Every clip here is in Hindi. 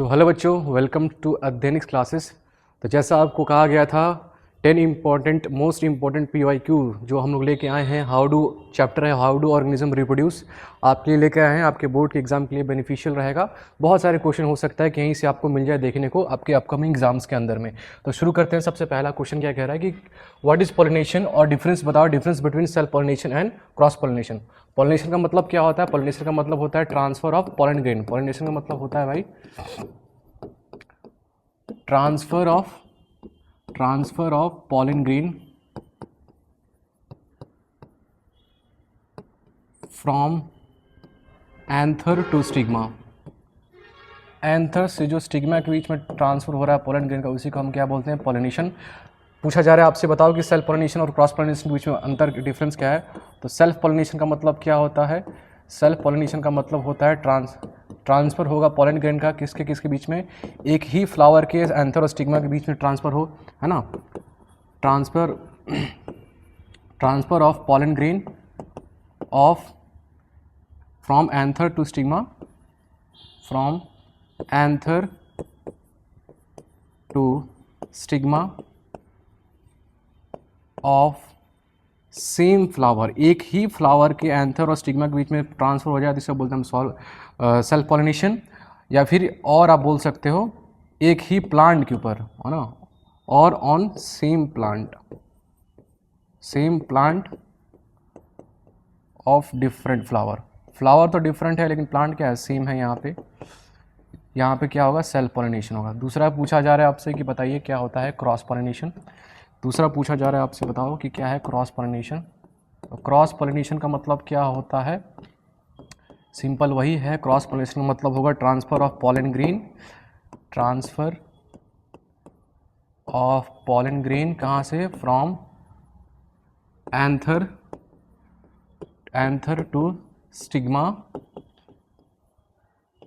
तो हेलो बच्चों, वेलकम टू अध्ययनिक क्लासेस। तो जैसा आपको कहा गया था 10 मोस्ट इम्पॉर्टेंट PYQ जो हम लोग लेके आए हैं, हाउ डू चैप्टर है हाउ डू ऑर्गेनिज्म रिप्रोड्यूस, आपके लिए लेके आए हैं। आपके बोर्ड के एग्जाम के लिए बेनिफिशियल रहेगा। बहुत सारे क्वेश्चन हो सकता है कहीं से आपको मिल जाए देखने को आपके अपकमिंग एग्जाम्स के अंदर में। तो शुरू करते हैं। सबसे पहला क्वेश्चन क्या कह रहा है कि व्हाट इज पॉलिनेशन और डिफरेंस बताओ, difference between self pollination and cross pollination. Pollination का मतलब क्या होता है? पॉलिनेशन का मतलब होता है transfer of pollen grain. Pollination का मतलब होता है भाई transfer of pollen grain from anther to stigma. Anther से जो स्टिग्मा के बीच में ट्रांसफर हो रहा है पोलन ग्रेन का, उसी को हम क्या बोलते हैं? पॉलिनेशन। पूछा जा रहा है आपसे, बताओ कि सेल्फ पॉलिनेशन और क्रॉस पॉलिनेशन के बीच में अंतर डिफरेंस क्या है। तो सेल्फ पॉलिनेशन का मतलब क्या होता है? सेल्फ पॉलिनेशन का मतलब होता है ट्रांसफर होगा पोलन ग्रेन का किसके किसके बीच में? एक ही फ्लावर के एंथर और स्टिग्मा के बीच में ट्रांसफर हो, है ना। Transfer of pollen grain of from anther to stigma, from anther to stigma of same flower. एक ही फ्लावर के एंथर और स्टिग्मा के बीच में ट्रांसफर हो जाए तो इसे बोलते हैं हम सेल्फ पॉलिनेशन। या फिर और आप बोल सकते हो एक ही प्लांट के ऊपर, है ना, और on same plant of different flower. Flower तो डिफरेंट है लेकिन प्लांट क्या है? सेम है। यहाँ पे क्या होगा? सेल्फ पॉलिनेशन होगा। दूसरा पूछा जा रहा है आपसे कि बताइए क्या होता है क्रॉस पॉलिनेशन। दूसरा पूछा जा रहा है आपसे, बताओ कि क्या है क्रॉस पॉलिनेशन। तो क्रॉस पॉलिनेशन का मतलब क्या होता है? सिंपल वही है। क्रॉस पॉलिनेशन का मतलब होगा transfer of pollen grain, transfer of pollen grain कहाँ से? From anther to stigma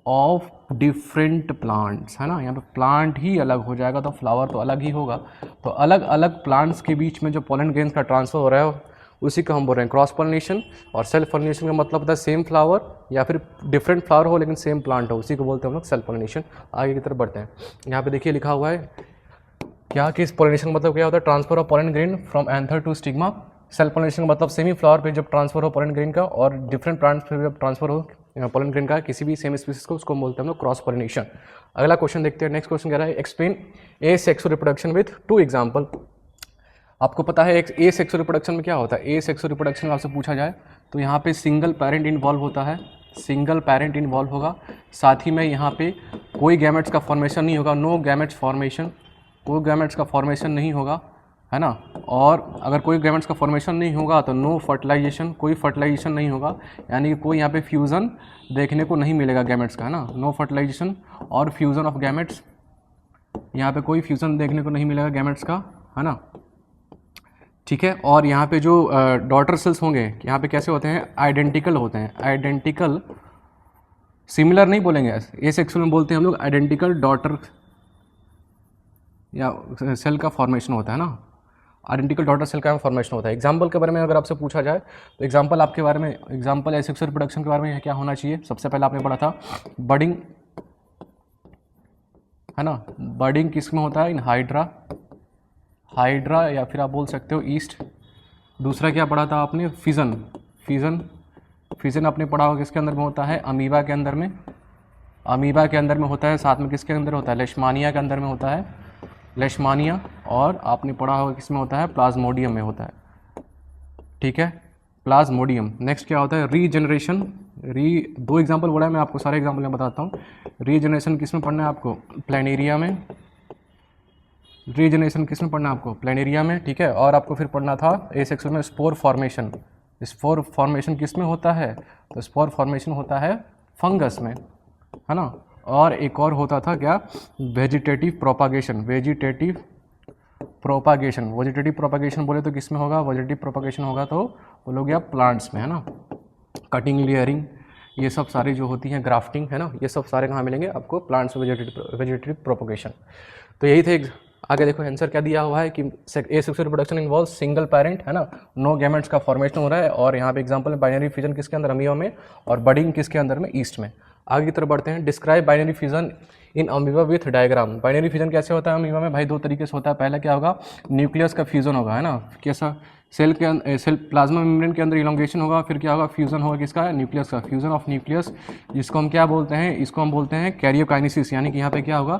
of different plants, है ना। यहाँ पे प्लांट ही अलग हो जाएगा तो फ्लावर तो अलग ही होगा। तो अलग अलग प्लांट्स के बीच में जो पोलन ग्रेन्स का ट्रांसफर हो रहा है उसी को हम बोल रहे हैं क्रॉस पॉलिनेशन। और सेल्फ पॉलिनेशन का मतलब होता है सेम फ्लावर या फिर डिफरेंट फ्लावर हो लेकिन सेम प्लांट हो, उसी को बोलते हैं हम लोग सेल्फ पॉलिनेशन। आगे की तरफ बढ़ते हैं। यहाँ पे देखिए लिखा हुआ है क्या कि इस पॉलिनेशन का मतलब क्या होता है? Transfer of pollen grain from anther to stigma. Self pollination का मतलब सेमी फ्लावर पे जब ट्रांसफर हो पोलन ग्रेन का, और डिफरेंट प्लांट्स पे जब ट्रांसफर हो पोलन ग्रेन का किसी भी सेम स्पीसीज को, उसको बोलते हैं हम लोग क्रॉस पॉलिनेशन। अगला क्वेश्चन देखते हैं। नेक्स्ट क्वेश्चन कह रहा है explain asexual reproduction with 2 example. आपको पता है एसेक्सुअल रिप्रोडक्शन में क्या होता है? एसेक्सुअल रिप्रोडक्शन में आपसे पूछा जाए तो यहाँ पे सिंगल पेरेंट इन्वॉल्व होता है, सिंगल पेरेंट इन्वॉल्व होगा। साथ ही में यहाँ पे कोई गैमेट्स का फॉर्मेशन नहीं होगा, नो गैमेट्स फॉर्मेशन, कोई गैमेट्स का फॉर्मेशन नहीं होगा, है ना। और अगर कोई गैमेट्स का फॉर्मेशन नहीं होगा तो नो फर्टिलाइजेशन, कोई फर्टिलाइजेशन नहीं होगा, यानी कि कोई यहाँ पे फ्यूज़न देखने को नहीं मिलेगा गैमेट्स का, है ना। नो फर्टिलाइजेशन और फ्यूज़न ऑफ गैमेट्स, यहाँ पे कोई फ्यूज़न देखने को नहीं मिलेगा गैमेट्स का, है ना। ठीक है। और यहाँ पे जो डॉटर सेल्स होंगे यहाँ पे कैसे होते हैं? आइडेंटिकल होते हैं। आइडेंटिकल, सिमिलर नहीं बोलेंगे, एसेक्सुअल में बोलते हैं हम लोग आइडेंटिकल डॉटर या सेल का फॉर्मेशन होता है ना। आइडेंटिकल डॉटर सेल का फॉर्मेशन होता है। एग्जाम्पल के बारे में अगर आपसे पूछा जाए तो एग्जाम्पल आपके बारे में, एग्जाम्पल एसेक्सुअल रिप्रोडक्शन के बारे में क्या होना चाहिए? सबसे पहले आपने पढ़ा था बडिंग, है ना। बडिंग किस में होता है? इन हाइड्रा या फिर आप बोल सकते हो ईस्ट। दूसरा क्या पढ़ा था आपने? फिजन आपने पढ़ा होगा किसके अंदर में होता है? अमीबा के अंदर में, अमीबा के अंदर में होता है। साथ में किसके अंदर होता है? लेशमानिया के अंदर में होता है, लेशमानिया। और आपने पढ़ा होगा किसमें होता है? प्लाज्मोडियम में होता है, ठीक है, प्लाज्मोडियम। नेक्स्ट क्या होता है? रीजनरेशन। 2 एग्जाम्पल बोला है, मैं आपको सारे एग्जाम्पल में बताता हूँ। रीजनरेशन किस में पढ़ना है आपको? प्लेनेरिया में। रीजनरेशन किस में पढ़ना है आपको? प्लेनेरिया में, ठीक है। और आपको फिर पढ़ना था एसेक्सुअल में स्पोर फॉर्मेशन। स्पोर फॉर्मेशन किस में होता है? तो स्पोर फॉर्मेशन होता है फंगस में, है ना। और एक और होता था क्या? Vegetative propagation. वेजिटेटिव प्रोपागेशन बोले तो किस में होगा? वेजिटेटिव प्रोपागेशन होगा तो बोलोगे आप प्लांट्स में, है ना। कटिंग, लेयरिंग, ये सब सारी जो होती हैं, ग्राफ्टिंग, है ना, ये सब सारे कहाँ मिलेंगे आपको? प्लांट्स में वेजिटेटिव प्रोपागेशन। तो यही थे। आगे देखो आंसर क्या दिया हुआ है कि asexual reproduction involve single parent, है ना, नो गैमेट्स का फॉर्मेशन हो रहा है। और यहाँ पे एग्जांपल है बाइनरी फ्यूजन किसके अंदर? अमीबा में। और बडिंग किसके अंदर में? ईस्ट में। आगे की तरफ बढ़ते हैं। Describe binary fusion in amoeba with diagram. Binary fusion कैसे होता है अमीबा में भाई? दो तरीके से होता है। पहला क्या होगा, न्यूक्लियस का फ्यूजन होगा, है ना, कैसा, सेल प्लाज्मा मेम्ब्रेन के अंदर इलोंगेशन होगा, फिर क्या होगा, फ्यूजन होगा किसका, न्यूक्लियस का, फ्यूजन ऑफ न्यूक्लियस, जिसको हम क्या बोलते हैं, इसको हम बोलते हैं कैरियोकाइनेसिस, यानी कि यहाँ पे क्या होगा,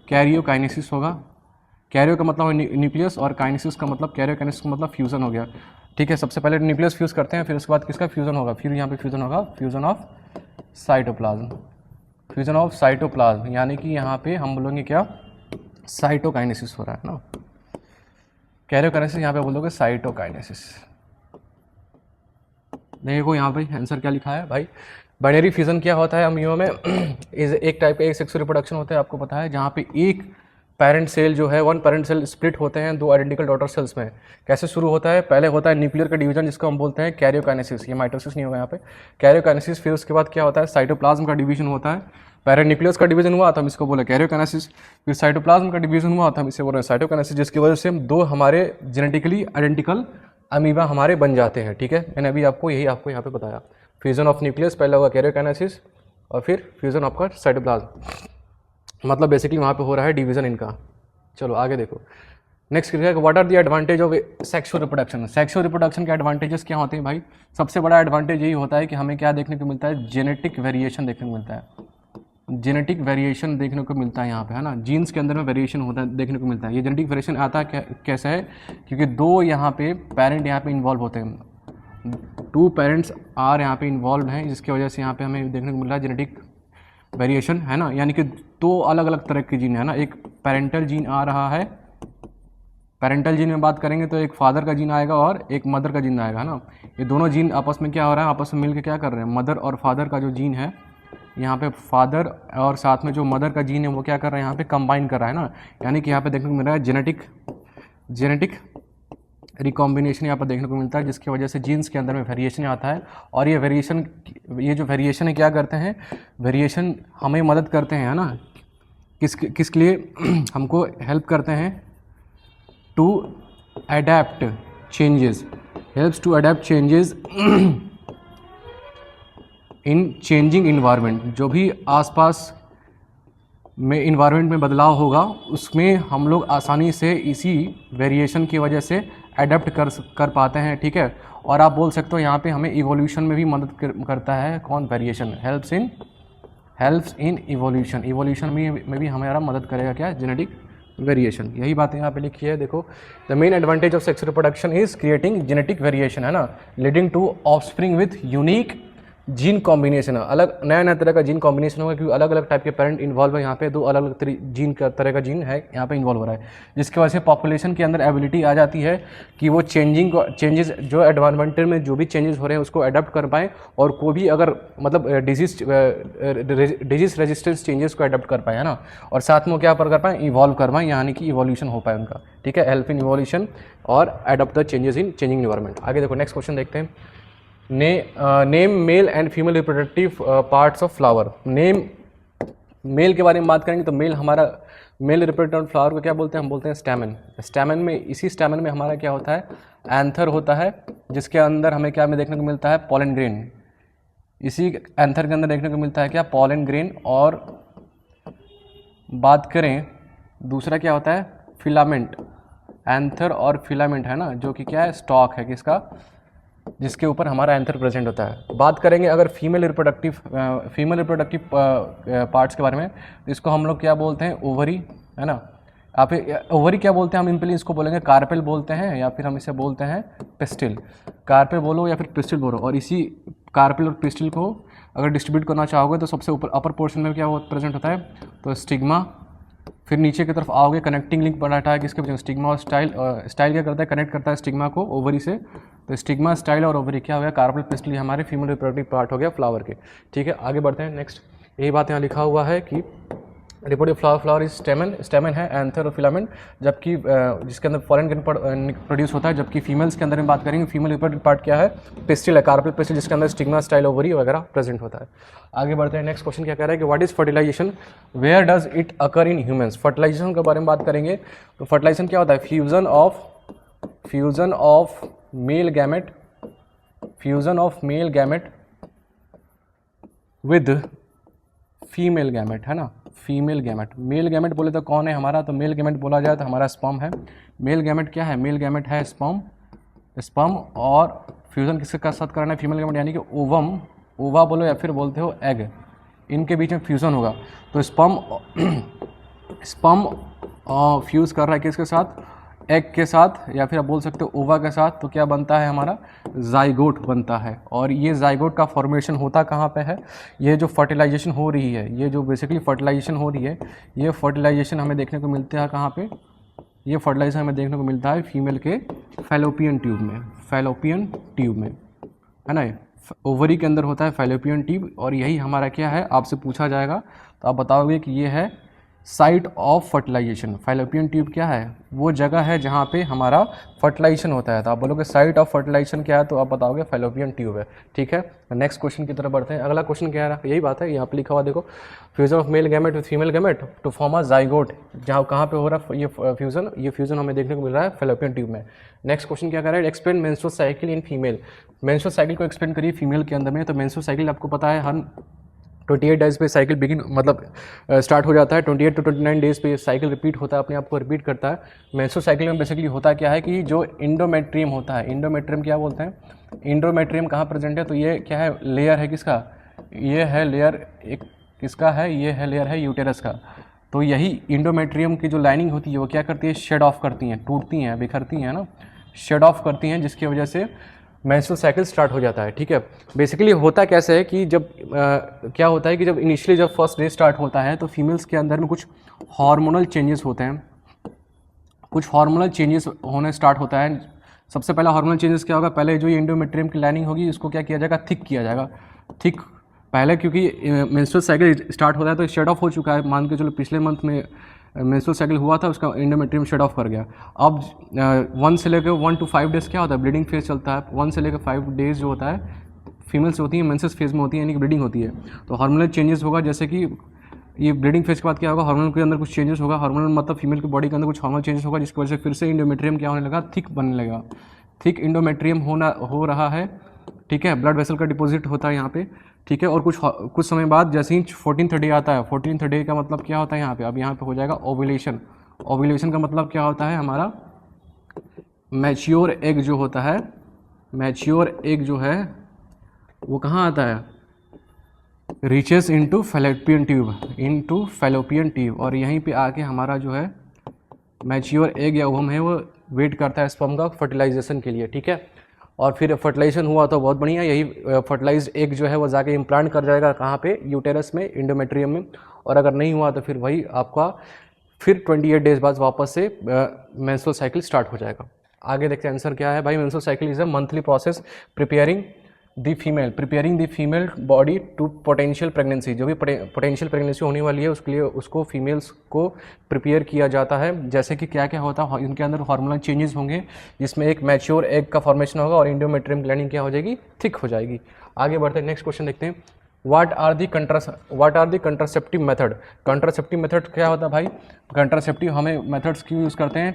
कैरियोकाइनेसिस होगा। कैरियो का मतलब न्यूक्लियस और काइनेसिस का मतलब, कैरियोकाइनेसिस का मतलब फ्यूजन हो गया, ठीक है। सबसे पहले न्यूक्लियस फ्यूज करते हैं, फिर उसके बाद किसका फ्यूजन होगा, फिर यहाँ पे फ्यूजन होगा, fusion of cytoplasm, fusion of cytoplasm, यानी कि यहाँ पे हम बोलेंगे क्या, साइटोकाइनेसिस हो रहा है ना, कैरियोकाइनेसिस, यहाँ पे बोलोगे साइटोकाइनेसिस। देखो यहाँ पे आंसर क्या लिखा है भाई, बाइनरी फ्यूजन क्या होता है अमीबा में, एक टाइप का एक सेक्सुअल रिप्रोडक्शन होता है, आपको पता है, जहाँ पे एक पेरेंट सेल जो है, वन पेरेंट सेल स्प्लिट होते हैं दो आइडेंटिकल डॉटर सेल्स में। कैसे शुरू होता है, पहले होता है न्यूक्लियर का डिवीजन, जिसको हम बोलते हैं कैरियोकाइनेसिस, ये माइटोसिस नहीं होगा यहाँ पे, कैरियोकाइनेसिस। फिर उसके बाद क्या होता है, साइटोप्लाज्म का डिवीजन होता है, पहले न्यूक्लियस का डिवीजन हुआ तो हम इसको बोले कैरियोकाइनेसिस, फिर साइटोप्लाज्म का डिवीजन हुआ तो हम इसे बोल रहे हैं साइटोकाइनेसिस, जिसकी वजह से हम दो हमारे जेनेटिकली आइडेंटिकल अमीबा हमारे बन जाते हैं, ठीक है। मैंने अभी आपको यही आपको यहाँ पे बताया, फ्यूजन ऑफ न्यूक्लियस पहले होगा कैरियोकाइनेसिस और फिर फ्यूजन ऑफ का साइटोप्लाज्म, मतलब बेसिकली वहाँ पे हो रहा है डिवीजन इनका। चलो आगे देखो, नेक्स्ट क्या है, what are the advantage of sexual reproduction. Sexual reproduction के एडवांटेजेस क्या होते हैं भाई? सबसे बड़ा एडवांटेज यही होता है कि हमें क्या देखने को मिलता है, जेनेटिक वेरिएशन देखने को मिलता है, जेनेटिक वेरिएशन देखने को मिलता है यहाँ पे, है ना, जीन्स के अंदर में वेरिएशन होता है, देखने को मिलता है। ये जेनेटिक वेरिएशन आता है कैसे है, क्योंकि दो यहाँ पे पेरेंट यहाँ पे इन्वॉल्व होते हैं, टू पेरेंट्स आर यहाँ पे इन्वॉल्व हैं, जिसकी वजह से यहाँ पे हमें देखने को मिल रहा है जेनेटिक वेरिएशन, है ना, यानी कि दो अलग अलग तरह की जीन है ना, एक पेरेंटल जीन आ रहा है, पेरेंटल जीन में बात करेंगे तो एक फादर का जीन आएगा और एक मदर का जीन आएगा, है ना। ये दोनों जीन आपस में क्या हो रहा है, आपस में मिलकर क्या कर रहे हैं, मदर और फादर का जो जीन है यहाँ पे, फादर और साथ में जो मदर का जीन है वो क्या कर रहा है, यहाँ पे कंबाइन कर रहा है ना, यानी कि यहाँ पे देखने को मिल रहा है जेनेटिक रिकॉम्बिनेशन यहाँ पर देखने को मिलता है, जिसकी वजह से जीन्स के अंदर में वेरिएशन आता है। और ये जो वेरिएशन है क्या करते हैं, वेरिएशन हमें मदद करते हैं, है ना, किसके लिए हमको हेल्प करते हैं, to adapt changes, helps to adapt changes in changing environment. जो भी आसपास में इन्वायरमेंट में बदलाव होगा उसमें हम लोग आसानी से इसी वेरिएशन की वजह से अडेप्ट कर पाते हैं, ठीक है। और आप बोल सकते हो यहाँ पे हमें इवोल्यूशन में भी मदद करता है कौन, वेरिएशन, हेल्प्स इन इवोल्यूशन में भी हमारा मदद करेगा क्या, जेनेटिक वेरिएशन। यही बात यहाँ पे लिखी है, देखो, the main advantage of sexual reproduction is creating genetic variation, है ना, leading to offspring with unique gene combination, अलग नया तरह का जीन कॉम्बिनेशन होगा, क्योंकि अलग अलग टाइप के पेरेंट इन्वॉल्व है यहाँ पे, दो अलग अलग जीन का तरह का जीन है यहाँ पे इन्वॉल्व हो रहा है, जिसकी वजह से पॉपुलेशन के अंदर एबिलिटी आ जाती है कि वो चेंजेस जो एनवायरमेंटल में जो भी चेंजेस हो रहे हैं उसको अडेप्ट कर पाएँ, और कोई भी अगर मतलब डिजीज रेजिस्टेंस चेंजेस को अडेप्ट कर पाए, है ना, और साथ में क्या पर कर पाएँ, इवॉल्व कर पाएँ, यानी कि इवोल्यूशन हो पाए उनका, ठीक है, हेल्प इन इवोल्यूशन और adopt the changes in changing environment. आगे देखो, नेक्स्ट क्वेश्चन देखते हैं, name male and female reproductive parts of flower. Name male के बारे में बात करेंगे तो मेल रिप्रोडक्टिव फ्लावर को क्या बोलते हैं, हम बोलते हैं स्टैमेन। स्टैमेन में, इसी स्टैमेन में हमारा क्या होता है, एंथर होता है, जिसके अंदर हमें क्या में देखने को मिलता है, पॉलन ग्रेन। इसी एंथर के अंदर देखने को मिलता है क्या, पॉलन ग्रेन। और बात करें दूसरा क्या होता है, फिलामेंट, एंथर और फिलामेंट, है ना, जो कि क्या है, स्टॉक है किसका, जिसके ऊपर हमारा एंथर प्रेजेंट होता है। बात करेंगे अगर फीमेल रिप्रोडक्टिव पार्ट्स के बारे में, तो इसको हम लोग क्या बोलते हैं, ओवरी, है ना। आप ओवरी क्या बोलते हैं, हम सिंपली इसको बोलेंगे कार्पेल बोलते हैं, या फिर हम इसे बोलते हैं पिस्टिल। कार्पेल बोलो या फिर पिस्टिल बोलो। और इसी कार्पेल और पिस्टिल को अगर डिस्ट्रीब्यूट करना चाहोगे तो सबसे ऊपर अपर पोर्शन में क्या प्रेजेंट होता है, तो स्टिग्मा। फिर नीचे की तरफ आओगे, कनेक्टिंग लिंक बनाता है किसके बीच, स्टिग्मा और स्टाइल। स्टाइल क्या करता है, कनेक्ट करता है स्टिग्मा को ओवरी से। तो स्टिग्मा, स्टाइल और ओवरी क्या हो गया, कार्पेल पिस्टिल हमारे फीमेल रिप्रोडक्टिव पार्ट हो गया फ्लावर के, ठीक है। आगे बढ़ते हैं, नेक्स्ट यही बात यहाँ लिखा हुआ है कि रिप्रोडक्टिव फ्लावर इज स्टेमन है, एंथर और फिलामेंट, जबकि जिसके अंदर फॉरेन ग्रेन प्रोड्यूस होता है। जबकि फीमेल्स के अंदर में बात करेंगे, फीमेल रिप्रोडक्टिव पार्ट क्या है, पिस्टिल है, कार्पेल पिस्टिल, जिसके अंदर स्टिग्मा, स्टाइल, ओवरी वगैरह प्रेजेंट होता है। आगे बढ़ते हैं, नेक्स्ट क्वेश्चन क्या कह रहा है कि what is fertilization, where does it occur in humans. Fertilization के बारे में बात करेंगे तो फर्टिलाइजेशन क्या होता है, fusion of male gamete with female gamete, है ना, फीमेल गैमेट। मेल गैमेट बोले तो कौन है हमारा, तो मेल गैमेट बोला जाए तो हमारा स्पर्म है। मेल गैमेट क्या है, मेल गैमेट है स्पर्म, स्पर्म और फ्यूज़न किसके साथ करना है, फीमेल गैमेट यानी कि ओवम, ओवा बोलो या फिर बोलते हो एग, इनके बीच में फ्यूज़न होगा। तो स्पर्म स्पर्म फ्यूज़ कर रहा है किसके साथ, एग के साथ, या फिर आप बोल सकते हो ओवा के साथ। तो क्या बनता है हमारा, जाइगोट बनता है। और ये जाइगोट का फॉर्मेशन होता कहाँ पे है, ये जो फर्टिलाइजेशन हो रही है, ये जो बेसिकली फर्टिलाइजेशन हो रही है, ये फर्टिलाइजेशन हमें देखने को मिलता है कहाँ पे, ये फर्टिलाइजेशन हमें देखने को मिलता है फीमेल के फैलोपियन ट्यूब में, फैलोपियन ट्यूब में, है ना। ओवरी के अंदर होता है फैलोपियन ट्यूब, और यही हमारा क्या है, आपसे पूछा जाएगा तो आप बताओगे कि ये है site of fertilization. Fallopian tube क्या है, वो जगह है जहाँ पे हमारा फर्टिलाइजेशन होता है। तो आप बोलोगे साइट ऑफ फर्टिलाइजेशन क्या है, तो आप बताओगे फैलोपियन ट्यूब है। ठीक है, नेक्स्ट क्वेश्चन की तरफ बढ़ते हैं। अगला क्वेश्चन क्या है, यही बात है, यहाँ पे लिखा हुआ देखो, fusion of male gamete with female gamete to form a zygote, जहाँ कहाँ पे हो रहा है ये फ्यूजन हमें देखने को मिल रहा है फैलोपियन ट्यूब में। नेक्स्ट क्वेश्चन क्या कर रहा है, explain menstrual cycle in female. Menstrual cycle को एक्सप्लेन करिए फीमेल के अंदर में। तो मेंस्ट्रुअल साइकिल आपको पता है हर 28 डेज पे साइकिल बिगिन मतलब स्टार्ट हो जाता है, 28 to 29 डेज पे साइकिल रिपीट होता है, अपने आप को रिपीट करता है। मेंस्ट्रुअल साइकिल में बेसिकली होता क्या है कि जो इंडोमेट्रियम होता है, इंडोमेट्रियम क्या बोलते हैं, इंडोमेट्रियम कहाँ प्रेजेंट है, तो ये क्या है, लेयर है किसका, ये है लेयर एक किसका है, ये है लेयर है यूटेरस का। तो यही इंडोमेट्रियम की जो लाइनिंग होती है वो क्या करती है, शेड ऑफ करती हैं, टूटती हैं, बिखरती हैं ना, शेड ऑफ करती हैं, जिसकी वजह से मेंस्ट्रुअल साइकिल स्टार्ट हो जाता है। ठीक है, बेसिकली होता कैसे है कि जब क्या होता है कि जब इनिशियली जब फर्स्ट डे स्टार्ट होता है तो फीमेल्स के अंदर में कुछ हार्मोनल चेंजेस होते हैं, कुछ हार्मोनल चेंजेस होने स्टार्ट होता है। सबसे पहला हार्मोनल चेंजेस क्या होगा, पहले जो ये इंडोमेट्रियम की लाइनिंग होगी इसको क्या किया जाएगा, थिक किया जाएगा। थिक पहले क्योंकि मेंस्ट्रुअल साइकिल स्टार्ट होता है तो शेड ऑफ हो चुका है, मान के चलो पिछले मंथ में मेंस्ट्रुअल साइकिल हुआ था, उसका इंडोमेट्रियम शेड ऑफ कर गया। अब 1 से लेकर 1 to 5 डेज़ क्या होता है, ब्लीडिंग फेज चलता है। 1 से लेकर 5 डेज़ जो होता है फीमेल्स होती हैं मेंसेस फेज में होती है, यानी कि ब्लीडिंग होती है। तो हार्मोनल चेंजेस होगा, जैसे कि ये ब्लीडिंग फेज के बाद क्या होगा, हार्मोनल के अंदर कुछ चेंजेस होगा। हार्मोनल मतलब फीमेल की बॉडी के अंदर कुछ हार्मोनल चेंजेस होगा, जिसकी वजह से फिर से इंडोमेट्रियम क्या होने लगा, थिक बनने लगा। थिक इंडोमेट्रियम हो रहा है। ठीक है, ब्लड वेसल का डिपॉजिट होता है यहाँ पे। ठीक है, और कुछ समय बाद जैसे ही 14th डे आता है, 14th डे का मतलब क्या होता है यहाँ पे, अब यहाँ पे हो जाएगा ओव्यूलेशन। ओव्यूलेशन का मतलब क्या होता है, हमारा मैच्योर एग जो होता है, मैच्योर एग जो है वो कहाँ आता है, reaches into fallopian tube, into fallopian tube, और यहीं पे आके हमारा जो है मैच्योर एग या ओवम है वो वेट करता है स्पर्म का फर्टिलाइजेशन के लिए। ठीक है, और फिर फर्टिलाइजेशन हुआ तो बहुत बढ़िया, यही फर्टिलाइज्ड एग जो है वो जाके इम्प्लांट कर जाएगा कहाँ पे, यूटेरस में, इंडोमेट्रियम में। और अगर नहीं हुआ तो फिर वही आपका फिर 28 डेज बाद वापस से मेंस्ट्रुअल साइकिल स्टार्ट हो जाएगा। आगे देखते हैं आंसर क्या है भाई। Menstrual cycle is a monthly process preparing the female body to potential pregnancy. जो भी पोटेंशियल प्रेगनेंसी होने वाली है उसके लिए उसको फीमेल्स को प्रिपेयर किया जाता है। जैसे कि क्या क्या होता है, इनके अंदर हार्मोनल चेंजेस होंगे, जिसमें एक मैच्योर एग का फॉर्मेशन होगा और इंडोमेट्रियम ग्लैंडिंग क्या हो जाएगी, थिक हो जाएगी। आगे बढ़ते हैं, नेक्स्ट क्वेश्चन देखते हैं। What are the contraceptive method. Contraceptive method क्या होता है भाई, कंट्रासेप्टिव हमें मेथड्स क्यों यूज़ करते हैं,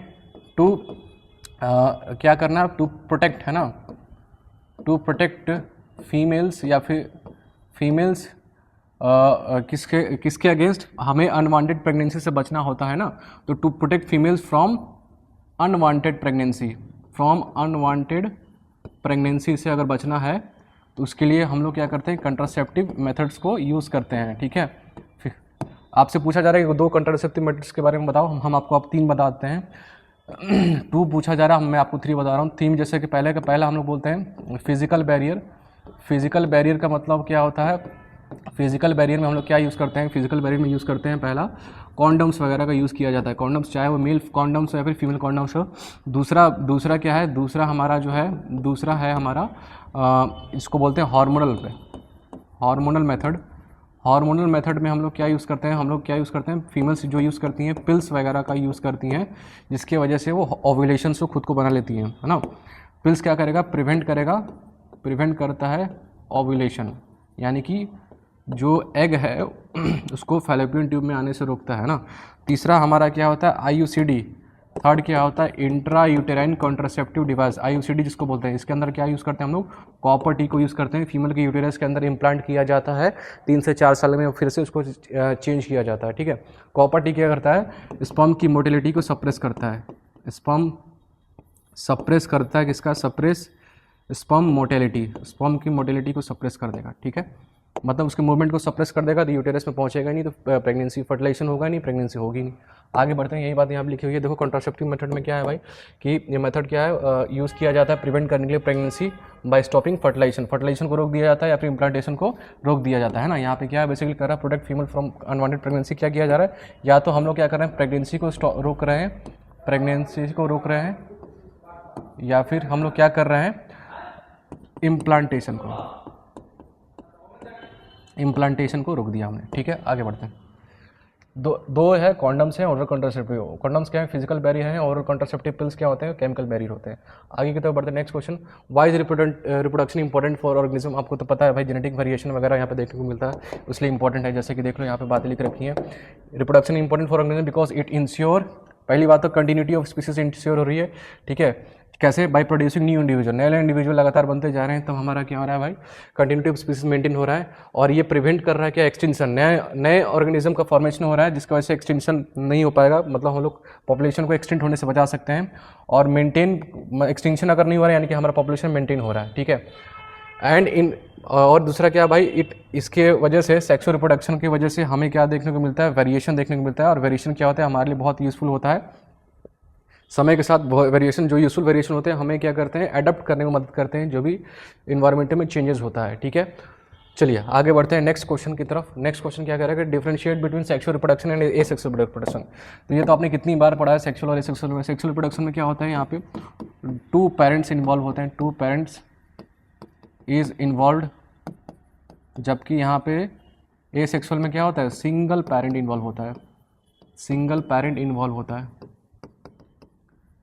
टू क्या करना, टू प्रोटेक्ट, है ना, टू प्रोटेक्ट फीमेल्स, या फिर फीमेल्स किसके अगेंस्ट, हमें अनवांटेड प्रेगनेंसी से बचना होता है ना। तो to protect females from unwanted pregnancy, from unwanted pregnancy से अगर बचना है तो उसके लिए हम लोग क्या करते हैं, कंट्रासेप्टिव मेथड्स को यूज़ करते हैं। ठीक है, फिर आपसे पूछा जा रहा है कि 2 कंट्रासेप्टिव मेथड्स के बारे में बताओ, हम आपको अब 3 बताते हैं। 2 पूछा जा रहा है, मैं आपको 3 बता रहा हूँ। 3 जैसे कि पहला हम लोग बोलते हैं फिजिकल बैरियर। फिजिकल बैरियर का मतलब क्या होता है, फिजिकल बैरियर में हम लोग क्या यूज़ करते हैं, फिजिकल बैरियर में यूज़ करते हैं पहला कॉन्डम्स वगैरह का यूज़ किया जाता है। कॉन्डम्स चाहे वो मेल कॉन्डम्स हो या फिर फीमेल कॉन्डम्स हो। दूसरा क्या है, दूसरा है हमारा इसको बोलते हैं हार्मोनल मेथड। हार्मोनल मेथड में हम लोग क्या यूज़ करते हैं, फीमेल्स जो यूज़ करती हैं पिल्स वगैरह का यूज़ करती हैं, जिसकी वजह से वो ओव्यूलेशन से खुद को बना लेती हैं, है ना। पिल्स क्या करेगा, प्रिवेंट करता है ओव्यूलेशन, यानी कि जो एग है उसको फैलोपियन ट्यूब में आने से रोकता है ना। तीसरा हमारा क्या होता है, थर्ड क्या होता है, intra uterine contraceptive device, IUCD जिसको बोलते हैं। इसके अंदर क्या यूज़ करते हैं हम लोग, कॉपर टी को यूज़ करते हैं। फीमेल के यूटेरस के अंदर इम्प्लांट किया जाता है 3 से 4 साल में, फिर से उसको चेंज किया जाता है, ठीक है। कॉपर टी क्या करता है, स्पर्म की मोटिलिटी को सप्रेस करता है, स्पर्म सप्रेस करता है, किसका सप्रेस, स्पर्म मोटिलिटी, स्पर्म की मोटिलिटी को सप्रेस कर देगा, ठीक है। मतलब उसके मूवमेंट को सप्रेस कर देगा तो यूटेरस में पहुंचेगा नहीं, तो प्रेगनेंसी फर्टिलाइजेशन होगा नहीं, प्रेगनेंसी होगी नहीं। आगे बढ़ते हैं, यही बात यहाँ पर लिखी हुई है। देखो कॉन्ट्रासेप्टिव मेथड में क्या है भाई, कि ये मेथड क्या है, यूज़ किया जाता है प्रिवेंट करने के लिए pregnancy by stopping fertilization, fertilization को रोक दिया जाता है या फिर इम्प्लांटेशन को रोक दिया जाता है ना। यहाँ पे क्या है बेसिकली कर रहा है, protect female from unwanted pregnancy. क्या किया जा रहा है, या तो हम लोग क्या कर रहे हैं, प्रेगनेंसी को रोक रहे हैं, प्रेगनेंसी को रोक रहे हैं, या फिर हम लोग क्या कर रहे हैं, इम्प्लांटेशन को रोक दिया हमने, ठीक है। आगे बढ़ते हैं। दो है कॉन्डम्स हैं, ओरल कॉन्ट्रासेप्टिव। कॉन्डम्स क्या है, फिजिकल बैरियर है, ओरल कॉन्ट्रासेप्टिव पिल्स क्या होते हैं, केमिकल बैरियर होते हैं। आगे की तरफ बढ़ते हैं। Next question, why is reproduction important for organism. आपको तो पता है भाई, जेनेटिक वेरिएशन वगैरह यहाँ पे देखने को मिलता है, इसलिए इंपॉर्टेंट है। जैसे कि देख लो यहाँ पे बातें लिख रखी हैं, reproduction important for organism because it ensure, पहली बात तो कंटिन्यूटी ऑफ स्पीसीज इंश्योर हो रही है, ठीक है। कैसे, बाय प्रोड्यूसिंग न्यू इंडिविजुअल, नए इंडिविजुअल लगातार बनते जा रहे हैं, तो हमारा क्या हो रहा है भाई, कंटिन्यूटी ऑफ स्पीसीज मेंटेन हो रहा है। और ये प्रिवेंट कर रहा है क्या, एक्सटिंक्शन, नए ऑर्गेनिज्म का फॉर्मेशन हो रहा है, जिसकी वजह से एक्सटिंक्शन नहीं हो पाएगा, मतलब हम लोग पॉपुलेशन को एक्सटेंड होने से बचा सकते हैं। और मेंटेन, एक्सटिंक्शन अगर नहीं हो रहा है यानी कि हमारा पॉपुलेशन मेंटेन हो रहा है, ठीक है। एंड और दूसरा क्या भाई, इसके वजह से सेक्सुअल रिप्रोडक्शन की वजह से हमें क्या देखने को मिलता है, वेरिएशन देखने को मिलता है। और वेरिएशन क्या होता है, हमारे लिए बहुत यूजफुल होता है। समय के साथ वेरिएशन, जो यूजफुल वेरिएशन होते हैं, हमें क्या करते हैं, अडप्ट करने में मदद करते हैं जो भी इन्वायरमेंट में चेंजेस होता है, ठीक है। चलिए आगे बढ़ते हैं नेक्स्ट क्वेश्चन की तरफ। नेक्स्ट क्वेश्चन क्या कह रहा है कि differentiate between sexual reproduction and asexual reproduction. तो ये तो आपने कितनी बार पढ़ा है, सेक्सुअल और एसेक्सुअल में। सेक्सुअल रिप्रोडक्शन में क्या होता है, यहाँ पे 2 पेरेंट्स इन्वॉल्व होते हैं, 2 पेरेंट्स इज इन्वॉल्व, जबकि यहाँ पे एसेक्सुअल में क्या होता है, सिंगल पेरेंट इन्वॉल्व होता है, सिंगल पेरेंट इन्वॉल्व होता है,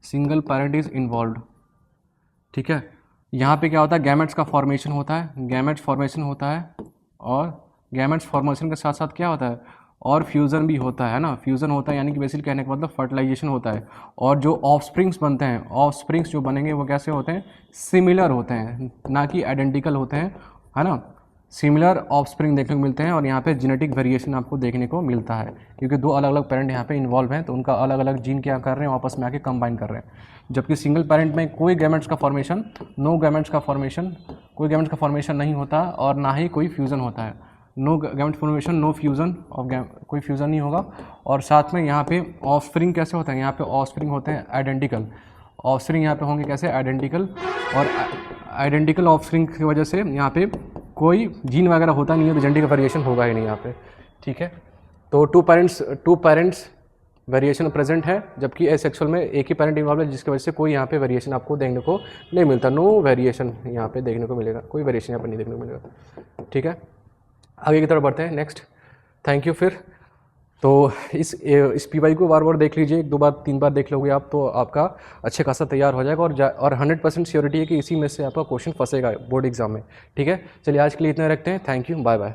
सिंगल पेरेंट इज इन्वॉल्व, ठीक है। यहाँ पे क्या होता है, गैमेट्स का फॉर्मेशन होता है, गैमेट्स फॉर्मेशन होता है, और गैमेट्स फॉर्मेशन के साथ साथ क्या होता है, और फ्यूज़न भी होता है ना, फ्यूज़न होता है यानी कि बेसिकली कहने का मतलब फर्टिलाइजेशन होता है। और जो ऑफस्प्रिंग्स बनते हैं, ऑफस्प्रिंग्स जो बनेंगे वो कैसे होते हैं, सिमिलर होते हैं, ना कि आइडेंटिकल होते हैं, है ना। सिमिलर ऑफस्प्रिंग देखने को मिलते हैं, और यहाँ पे जेनेटिक वेरिएशन आपको देखने को मिलता है, क्योंकि 2 अलग अलग पेरेंट यहाँ पे इन्वॉल्व हैं, तो उनका अलग अलग जीन क्या कर रहे हैं, आपस में आके कंबाइन कर रहे हैं। जबकि सिंगल पेरेंट में कोई गैमेट्स का फॉर्मेशन, कोई गैमेट्स का फॉर्मेशन नहीं होता, और ना ही कोई फ्यूज़न होता है। No gamete formation, no fusion, और कोई फ्यूज़न नहीं होगा। और साथ में यहाँ पे ऑफस्प्रिंग कैसे होता है, यहाँ पे ऑफस्प्रिंग होते हैं आइडेंटिकल, ऑफस्प्रिंग यहाँ पे होंगे कैसे, आइडेंटिकल। और आइडेंटिकल ऑफस्प्रिंग की वजह से यहाँ पे कोई जीन वगैरह होता नहीं है, तो जेनेटिक वेरिएशन होगा ही नहीं यहाँ पे, ठीक है। तो 2 पेरेंट्स वेरिएशन प्रेजेंट है, जबकि एसेक्सुअल में एक ही पेरेंट इन्वॉल्व है, जिसकी वजह से कोई यहाँ पे वेरिएशन आपको देखने को नहीं मिलता, नो वेरिएशन यहाँ पे देखने को मिलेगा, कोई वेरिएशन यहाँ पे नहीं देखने को मिलेगा, ठीक है। आगे की तरफ बढ़ते हैं नेक्स्ट। Thank you. फिर तो इस PY को बार बार देख लीजिए, 1 2 बार 3 बार देख लोगे आप, तो आपका अच्छे खासा तैयार हो जाएगा। और 100% श्योरिटी है कि इसी में से आपका क्वेश्चन फंसेगा बोर्ड एग्जाम में, ठीक है। चलिए आज के लिए इतना रखते हैं, थैंक यू, बाय बाय।